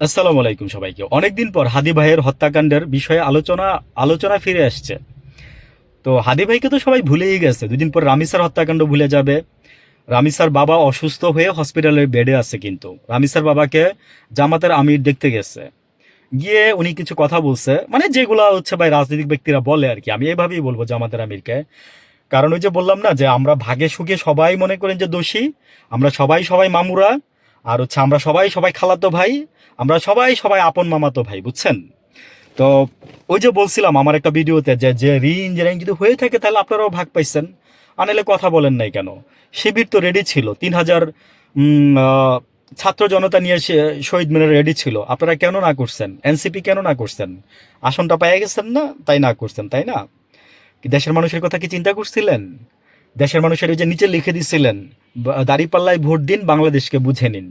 আসসালামু আলাইকুম সবাইকে। অনেকদিন পর হাদি ভাইয়ের হত্যাকাণ্ডের বিষয়ে আলোচনা ফিরে আসছে। তো হাদি ভাইকে তো সবাই ভুলেই গেছে। দুদিন পর রামিসার হত্যাকাণ্ড ভুলে যাবে। রামিসার বাবা অসুস্থ হয়ে হসপিটালের বেডে আছে, কিন্তু রামিসার বাবাকে জামাতের আমির দেখতে গেছে। গিয়ে উনি কিছু কথা বলছে, মানে যেগুলা হচ্ছে ভাই রাজনৈতিক ব্যক্তিরা বলে আর কি। আমি এভাবেই বলবো জামাতের আমিরকে। কারণ ওই যে বললাম না যে আমরা ভাগে সুখে সবাই মনে করেন যে দোষী, আমরা সবাই সবাই মামুরা, আর হচ্ছে আমরা সবাই সবাই খালাতো ভাই, আমরা সবাই সবাই আপন মামাতো ভাই, বুঝছেন? তো ওই যে বলছিলাম আমার একটা ভিডিওতে যে যে রি ইঞ্জিনিয়ারিং যদি হয়ে থাকে তাহলে আপনারাও ভাগ পাইছেন, আনালে কথা বলেন নাই কেন? শিবির তো রেডি ছিল, 3,000 ছাত্র জনতা নিয়ে শহীদ মিনার রেডি ছিল, আপনারা কেন না করছেন? এনসিপি কেন না করছেন? আসনটা পেয়ে গেছেন না, তাই না করছেন, তাই না? কি দেশের মানুষের কথা কি চিন্তা করছিলেন? দেশের মানুষের ওই যে নিচে লিখে দিছিলেন, দাঁড়িপাল্লায় ভোট দিন, বাংলাদেশকে বুঝে নিন,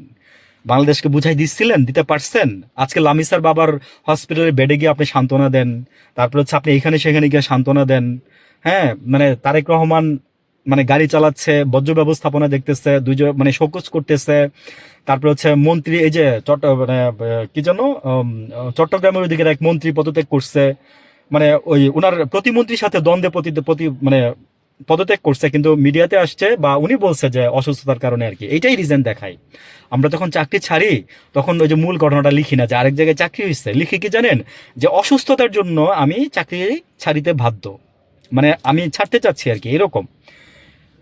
বাংলাদেশকে বুঝাই দিচ্ছিলেন, দিতে পারছেন? আজকে লামিসার বাবার হসপিটালের বেডে গিয়ে আপনি সান্ত্বনা দেন, তারপর হচ্ছে আপনি এখানে সেখানে গিয়ে সান্ত্বনা দেন। হ্যাঁ, মানে তারেক রহমান মানে গাড়ি চালাচ্ছে, বর্জ্য ব্যবস্থাপনা দেখতেছে, দুইজন মানে শোকজ করতেছে। তারপর হচ্ছে মন্ত্রী এই যে মানে কি যেন চট্টগ্রামের ওইদিকে এক মন্ত্রী পদত্যাগ করছে, মানে ওই ওনার প্রতিমন্ত্রীর সাথে দ্বন্দ্বে প্রতি মানে পদত্যাগ করছে, কিন্তু মিডিয়াতে আসছে বা উনি বলছে যে অসুস্থতার কারণে আর কি, এইটাই রিজন দেখায়। আমরা যখন চাকরি ছাড়ি তখন ওই যে মূল ঘটনাটা লিখি না যে আরেক জায়গায় চাকরি হয়েছে, লিখি কি জানেন? যে অসুস্থতার জন্য আমি চাকরি ছাড়িতে বাধ্য, মানে আমি ছাড়তে চাচ্ছি আর কি, এরকম।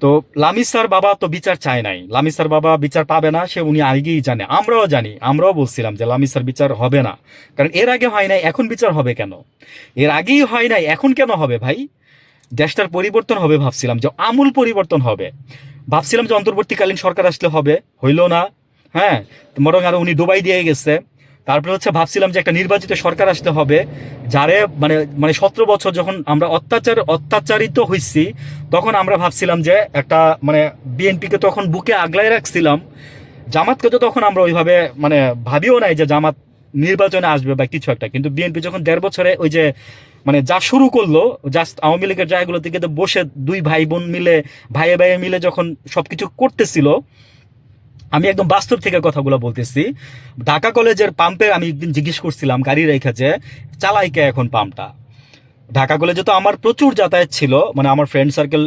তো লামিসার বাবা তো বিচার চায় নাই, লামিসার বাবা বিচার পাবে না, সে উনি আগেই জানে, আমরাও জানি, আমরাও বলছিলাম যে লামিসার বিচার হবে না। কারণ এর আগে হয় নাই, এখন বিচার হবে কেন? এর আগেই হয় নাই, এখন কেন হবে ভাই? দেশটার পরিবর্তন হবে ভাবছিলাম, যে আমূল পরিবর্তন হবে ভাবছিলাম, যে অন্তর্বর্তীকালীন সরকার আসলে হবে, হইল না। হ্যাঁ, বরং আরো উনি ডুবাই দিয়ে গেছে। তারপরে হচ্ছে ভাবছিলাম যে একটা নির্বাচিত সরকার আসলে হবে, যারে মানে মানে 17 বছর যখন আমরা অত্যাচারিত হইছি, তখন আমরা ভাবছিলাম যে একটা মানে বিএনপিকে তখন বুকে আগলায় রাখছিলাম। জামাতকে তো তখন আমরা ওইভাবে মানে ভাবিও নাই যে জামাত নির্বাচনে আসবে বা কিছু একটা, কিন্তু বিএনপি যখন 1.5 বছরে ওই যে মানে যা শুরু করলো, জাস্ট আওয়ামী লীগের জায়গাগুলো থেকে তো বসে দুই ভাই বোন মিলে, ভাইয়ে ভাইয়ে মিলে যখন সবকিছু করতেছিল, আমি একদম বাস্তব থেকে কথাগুলো বলতেছি। ঢাকা কলেজের পাম্পে আমি একদিন জিজ্ঞেস করছিলাম গাড়ি রেখেছে, চালাই কে এখন পাম্পটা? ঢাকা কলেজে তো আমার প্রচুর যাতায়াত ছিল, মানে আমার ফ্রেন্ড সার্কেল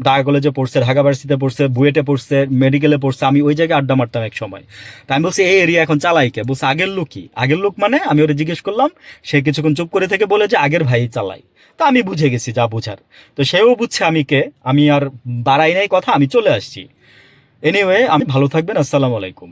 ঢাকা কলেজে পড়ছে, ঢাকা ভার্সিটিতে পড়ছে, বুয়েটে পড়ছে, মেডিকেলে পড়ছে, আমি ওই জায়গায় আড্ডা মারতাম এক সময়। তাই আমি বলছি এই এরিয়া এখন চালাই কে? বলছে আগের লোক। কি আগের লোক মানে? আমি ওরা জিজ্ঞেস করলাম, সে কিছুক্ষণ চুপ করে থেকে বলে যে আগের ভাই চালাই। তা আমি বুঝে গেছি যা বুঝার। তো সেও বুঝছে আমি কে, আমি আর বাড়াই নাই কথা, আমি চলে আসছি। এনিওয়ে, আমি ভালো থাকবেন, আসসালামু আলাইকুম।